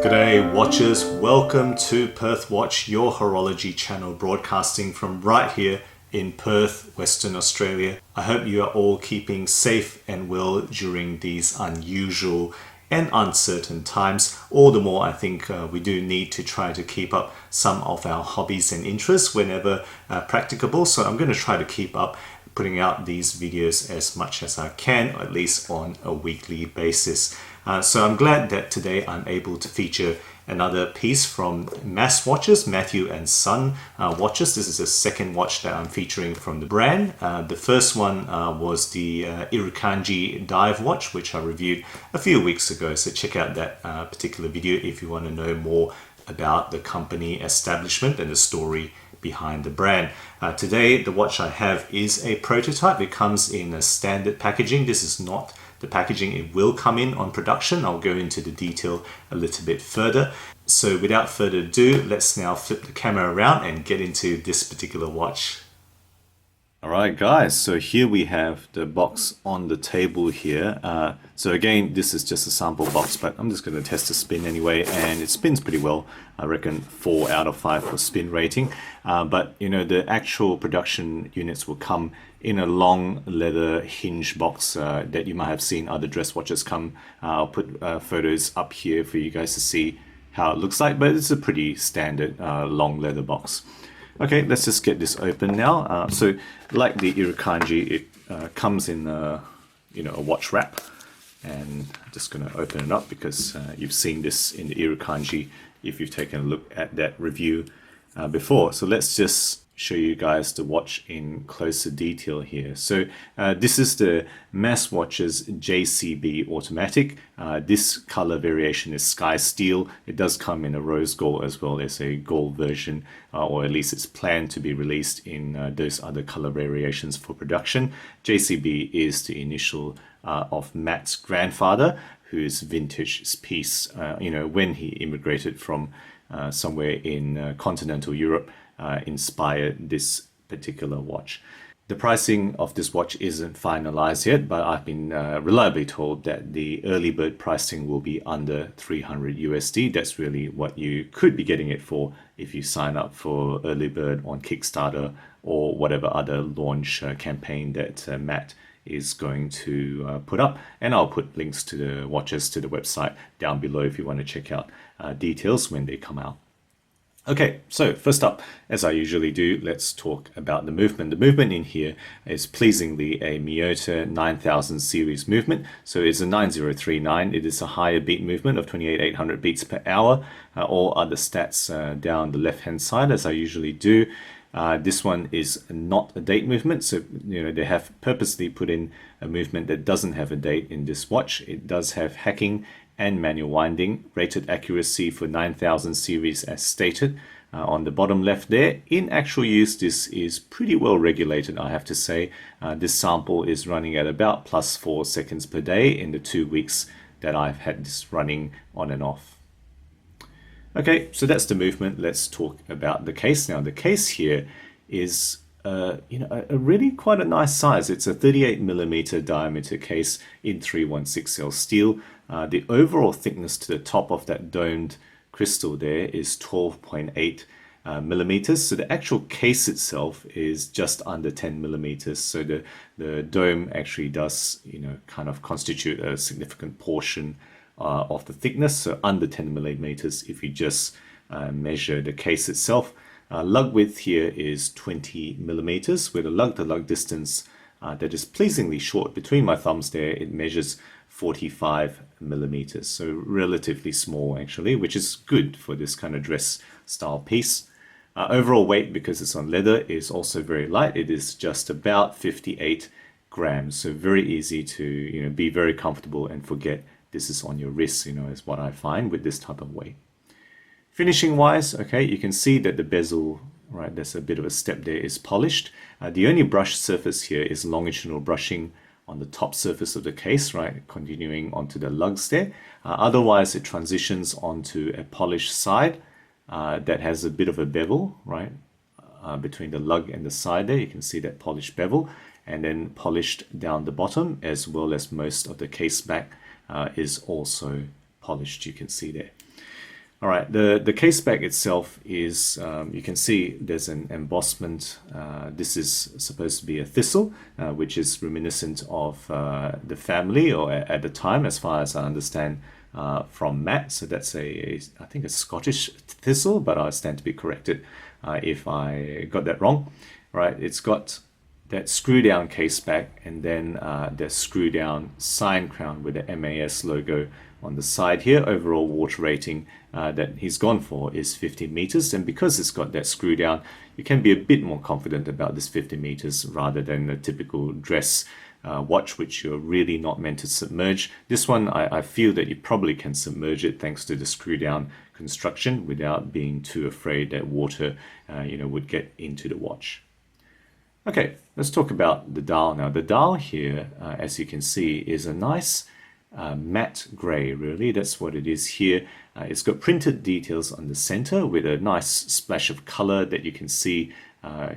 G'day watchers, welcome to Perth Watch, your horology channel broadcasting from right here in Perth, Western Australia. I hope you are all keeping safe and well during these unusual and uncertain times. All the more I think we do need to try to keep up some of our hobbies and interests whenever practicable. So I'm going to try to keep up putting out these videos as much as I can, or at least on a weekly basis. So I'm glad that today I'm able to feature another piece from Mass Watches, Matthew and Son watches. This is the second watch that I'm featuring from the brand. The first one was the Irukandji dive watch, which I reviewed a few weeks ago. So check out that particular video if you want to know more about the company establishment and the story behind the brand. Today, the watch I have is a prototype. It comes in a standard packaging. This is not the packaging it will come in on production. I'll go into the detail a little bit further. So without further ado, let's now flip the camera around and get into this particular watch. Alright guys, so here we have the box on the table here. So again, this is just a sample box, but I'm just going to test the spin anyway, and it spins pretty well. I reckon 4 out of 5 for spin rating. But you know, the actual production units will come in a long leather hinge box that you might have seen other dress watches come. I'll put photos up here for you guys to see how it looks like, but it's a pretty standard long leather box. Okay, let's just get this open now. So, like the Irukandji, it comes in a watch wrap, and I'm just going to open it up because you've seen this in the Irukandji if you've taken a look at that review before. So let's just show you guys the watch in closer detail here. So this is the Mass Watches JCB automatic. This color variation is sky steel. It does come in a rose gold as well as a gold version, or at least it's planned to be released in those other color variations for production. JCB is the initial of Matt's grandfather, whose vintage piece, when he immigrated from somewhere in continental Europe, inspired this particular watch. The pricing of this watch isn't finalized yet, but I've been reliably told that the early bird pricing will be under 300 USD. That's really what you could be getting it for if you sign up for early bird on Kickstarter or whatever other launch campaign that Matt is going to put up. And I'll put links to the watches to the website down below if you want to check out details when they come out. Okay, so first up, as I usually do, let's talk about the movement. The movement in here is pleasingly a Miyota 9000 series movement. So it's a 9039. It is a higher beat movement of 28,800 beats per hour. All other stats down the left-hand side, as I usually do. This one is not a date movement, so they have purposely put in a movement that doesn't have a date in this watch. It does have hacking and manual winding, rated accuracy for 9000 series as stated. On the bottom left there, in actual use, this is pretty well regulated, I have to say. This sample is running at about +4 seconds per day in the 2 weeks that I've had this running on and off. Okay, so that's the movement. Let's talk about the case now. The case here is a really quite a nice size. It's a 38mm diameter case in 316L steel. The overall thickness to the top of that domed crystal there is 12.8 millimeters. So the actual case itself is just under 10 millimeters. So the dome actually does kind of constitute a significant portion of the thickness. So under 10 millimeters if you just measure the case itself. Lug width here is 20 millimeters with a lug-to-lug distance that is pleasingly short. Between my thumbs there, it measures 45 millimeters, so relatively small actually, which is good for this kind of dress style piece. Overall weight, because it's on leather, is also very light. It is just about 58 grams, so very easy to be very comfortable and forget this is on your wrist, is what I find with this type of weight. Finishing wise, okay, you can see that the bezel, right, there's a bit of a step there, is polished. The only brush surface here is longitudinal brushing on the top surface of the case, right, continuing onto the lugs there. Otherwise, it transitions onto a polished side that has a bit of a bevel, right, between the lug and the side there. You can see that polished bevel, and then polished down the bottom, as well as most of the case back is also polished, you can see there. All right, the case back itself is, you can see there's an embossment. This is supposed to be a thistle, which is reminiscent of the family, or at the time, as far as I understand from Matt. So that's I think a Scottish thistle, but I stand to be corrected if I got that wrong. Right, it's got that screw down case back, and then the screw down sign crown with the MAS logo on the side here. Overall water rating that he's gone for is 50 meters, and because it's got that screw down, you can be a bit more confident about this 50 meters rather than a typical dress watch, which you're really not meant to submerge. This one, I feel that you probably can submerge it thanks to the screw down construction without being too afraid that water would get into the watch. Okay, let's talk about the dial now. The dial here, as you can see, is a nice matte gray, really. That's what it is here. It's got printed details on the center with a nice splash of color that you can see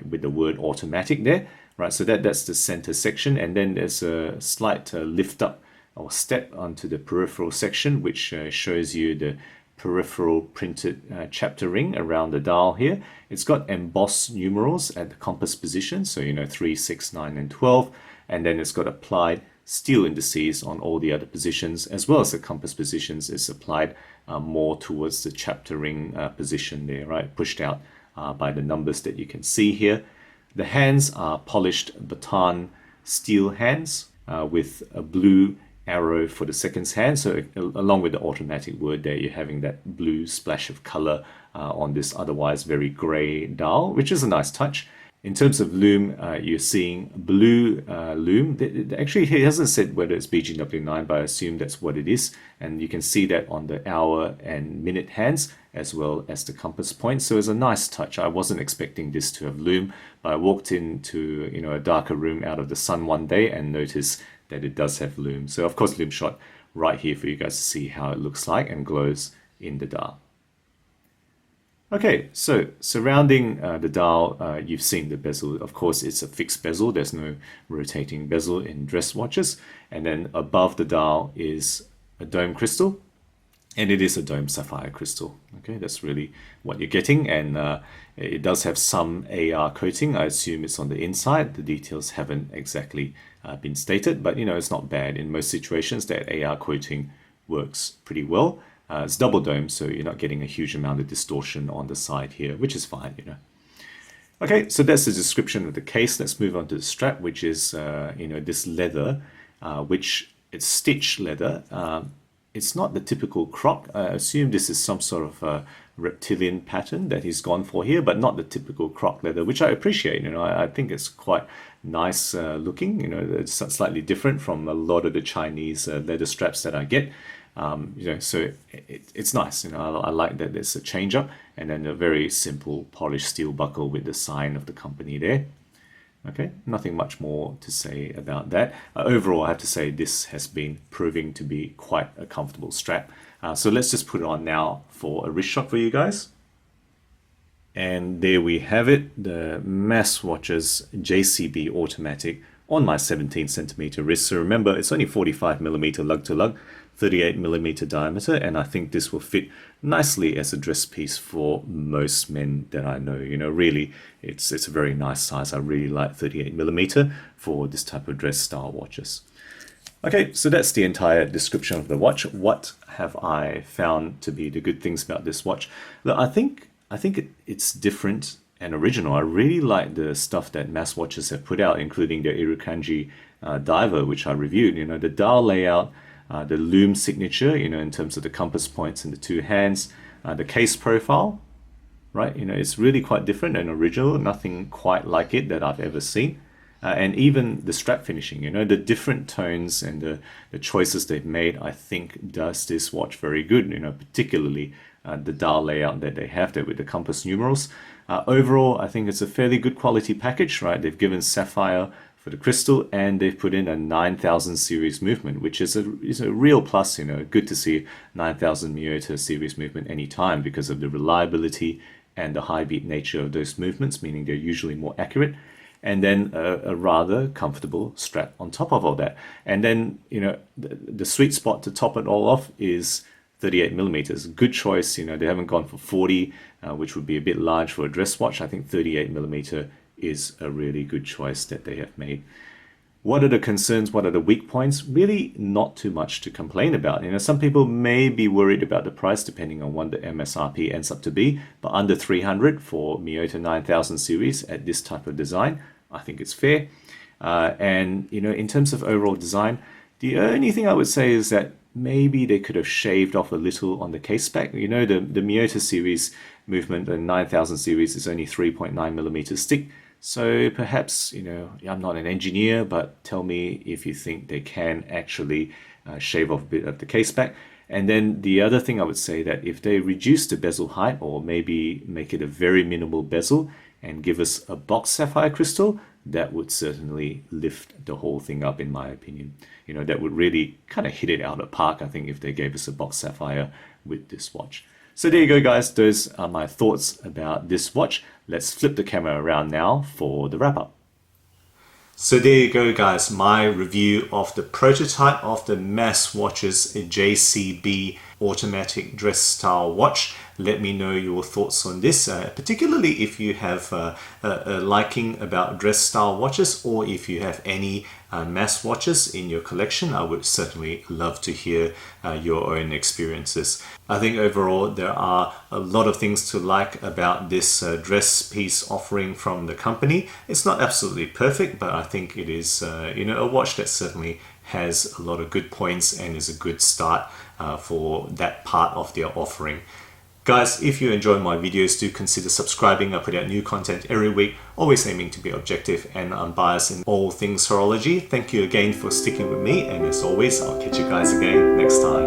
with the word automatic there. Right, so that's the center section, and then there's a slight lift up or step onto the peripheral section, which shows you the peripheral printed chapter ring around the dial here. It's got embossed numerals at the compass position, so 3, 6, 9, and 12, and then it's got applied steel indices on all the other positions, as well as the compass positions is applied more towards the chapter ring position there, right, pushed out by the numbers that you can see here. The hands are polished baton steel hands with a blue arrow for the seconds hand. So along with the automatic word there, you're having that blue splash of color on this otherwise very gray dial, which is a nice touch. In terms of lume, you're seeing blue lume. Actually, he hasn't said whether it's BGW9, but I assume that's what it is. And you can see that on the hour and minute hands, as well as the compass point. So it's a nice touch. I wasn't expecting this to have lume, but I walked into a darker room out of the sun one day and noticed that it does have lume. So of course, lume shot right here for you guys to see how it looks like and glows in the dial. Okay, so surrounding the dial, you've seen the bezel. Of course, it's a fixed bezel. There's no rotating bezel in dress watches. And then above the dial is a dome crystal, and it is a dome sapphire crystal. Okay, that's really what you're getting. And it does have some AR coating. I assume it's on the inside. The details haven't exactly been stated, but it's not bad. In most situations, that AR coating works pretty well. It's double dome, so you're not getting a huge amount of distortion on the side here, which is fine, Okay, so that's the description of the case. Let's move on to the strap, which is, this leather, which it's stitched leather. It's not the typical croc. I assume this is some sort of reptilian pattern that he's gone for here, but not the typical croc leather, which I appreciate. I think it's quite nice looking. It's slightly different from a lot of the Chinese leather straps that I get. So it's nice. I like that there's a change up, and then a very simple polished steel buckle with the sign of the company there. Okay, nothing much more to say about that. Overall, I have to say this has been proving to be quite a comfortable strap. So let's just put it on now for a wrist shot for you guys. And there we have it, the MacWatch's JCB automatic on my 17cm wrist. So remember, it's only 45mm lug to lug, 38mm diameter, and I think this will fit nicely as a dress piece for most men that I know. Really, it's a very nice size. I really like 38mm for this type of dress style watches. Okay, so that's the entire description of the watch. What have I found to be the good things about this watch? Look, I think it's different and original. I really like the stuff that MacWatches have put out, including the Irukandji diver, which I reviewed. The dial layout, the lume signature, in terms of the compass points in the two hands, the case profile, right? It's really quite different and original. Nothing quite like it that I've ever seen. And even the strap finishing, the different tones and the choices they've made, I think does this watch very good, particularly the dial layout that they have there with the compass numerals. Overall, I think it's a fairly good quality package, right? They've given Sapphire for the crystal, and they've put in a 9000 series movement, which is a real plus. Good to see 9000 Miyota series movement anytime because of the reliability and the high beat nature of those movements, meaning they're usually more accurate. And then a rather comfortable strap on top of all that. And then, the sweet spot to top it all off is 38 millimeters. Good choice. You know, they haven't gone for 40, which would be a bit large for a dress watch. I think 38 millimeter is a really good choice that they have made. What are the concerns? What are the weak points? Really not too much to complain about. You know, some people may be worried about the price depending on what the MSRP ends up to be, but under 300 for Miyota 9000 series at this type of design, I think it's fair. And, you know, in terms of overall design, the only thing I would say is that maybe they could have shaved off a little on the case spec. You know, the Miyota series movement, the 9000 series is only 3.9 millimeters thick. So perhaps, you know, I'm not an engineer, but tell me if you think they can actually shave off a bit of the case back. And then the other thing I would say that if they reduce the bezel height or maybe make it a very minimal bezel and give us a box sapphire crystal, that would certainly lift the whole thing up, in my opinion. You know, that would really kind of hit it out of the park, I think, if they gave us a box sapphire with this watch. So there you go, guys. Those are my thoughts about this watch. Let's flip the camera around now for the wrap up. So there you go, guys. My review of the prototype of the Mass Watches JCB automatic dress style watch. Let me know your thoughts on this, particularly if you have a liking about dress style watches, or if you have any mass watches in your collection. I would certainly love to hear your own experiences. I think overall there are a lot of things to like about this dress piece offering from the company. It's not absolutely perfect, but I think it is you know, a watch that certainly has a lot of good points and is a good start for that part of their offering. Guys, if you enjoy my videos, do consider subscribing. I put out new content every week, always aiming to be objective and unbiased in all things horology. Thank you again for sticking with me, and as always, I'll catch you guys again next time.